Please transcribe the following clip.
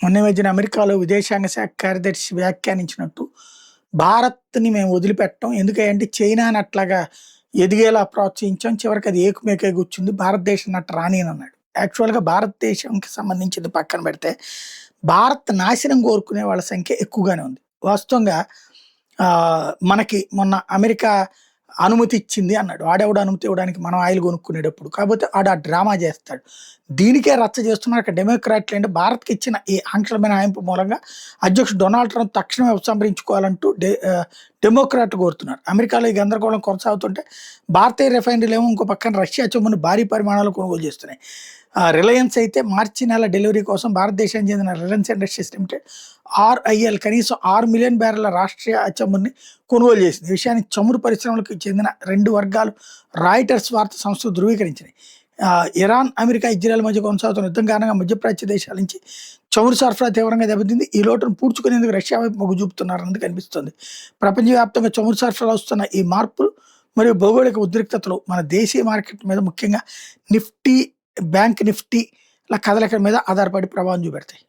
మొన్న ఈ మధ్యన అమెరికాలో విదేశాంగ శాఖ కార్యదర్శి వ్యాఖ్యానించినట్టు, భారత్‌ని మేము వదిలిపెట్టం. ఎందుకంటే చైనాని అట్లాగా ఎదిగేలా ప్రోత్సహించాం. చివరికి అది ఏకుమేకే కూర్చుంది. భారతదేశాన్ని అట్ట రానియనన్నాడు. యాక్చువల్‌గా భారతదేశంకి సంబంధించింది పక్కన పెడితే, భారత్ నాశనం కోరుకునే వాళ్ళ సంఖ్య ఎక్కువగానే ఉంది. వాస్తవంగా మనకి మొన్న అమెరికా అనుమతి ఇచ్చింది అన్నాడు. ఆడెవడు అనుమతి ఇవ్వడానికి మనం ఆయిల్ కొనుక్కునేటప్పుడు. కాకపోతే ఆడు ఆ డ్రామా చేస్తాడు. దీనికే రచ్చ చేస్తున్నారు. అక్కడ డెమోక్రాట్‌లేంటి భారత్‌కి ఇచ్చిన ఈ ఆంక్షల మినహాయింపు మూలంగా అధ్యక్షుడు డొనాల్డ్ ట్రంప్ తక్షణమే ఉపసంహరించుకోవాలంటూ డెమోక్రాట్లు కోరుతున్నారు. అమెరికాలో ఈ గందరగోళం కొనసాగుతుంటే భారతీయ రిఫైనరీలేమో ఇంకో పక్కన రష్యా చొమ్మును భారీ పరిమాణాల్లో కొనుగోలు చేస్తున్నాయి. రిలయన్స్ అయితే మార్చి నెల డెలివరీ కోసం భారతదేశానికి చెందిన రిలయన్స్ ఇండస్ట్రీస్ లిమిటెడ్ ఆర్ఐఎల్ కనీసం 6 మిలియన్ బ్యారెల రాష్ట్రీయ చమురుని కొనుగోలు చేసింది. ఈ విషయాన్ని చమురు పరిశ్రమలకు చెందిన 2 వర్గాలు రాయిటర్స్ వార్తా సంస్థలు ధృవీకరించినాయి. ఇరాన్, అమెరికా, ఇజ్రాయెల్ మధ్య కొనసాగుతున్న యుద్ధం కారణంగా మధ్యప్రాచ్య దేశాల నుంచి చమురు సరఫరా తీవ్రంగా దెబ్బతింది. ఈ లోటును పూడ్చుకునేందుకు రష్యా వైపు మొగ్గు చూపుతున్నారన్నది కనిపిస్తుంది. ప్రపంచవ్యాప్తంగా చమురు సరఫరాలో వస్తున్న ఈ మార్పులు మరియు భౌగోళిక ఉద్రిక్తతలు మన దేశీయ మార్కెట్ మీద, ముఖ్యంగా నిఫ్టీ, బ్యాంక్ నిఫ్టీ కదలికల మీద ఆధారపడి ప్రభావం చూపెడతాయి.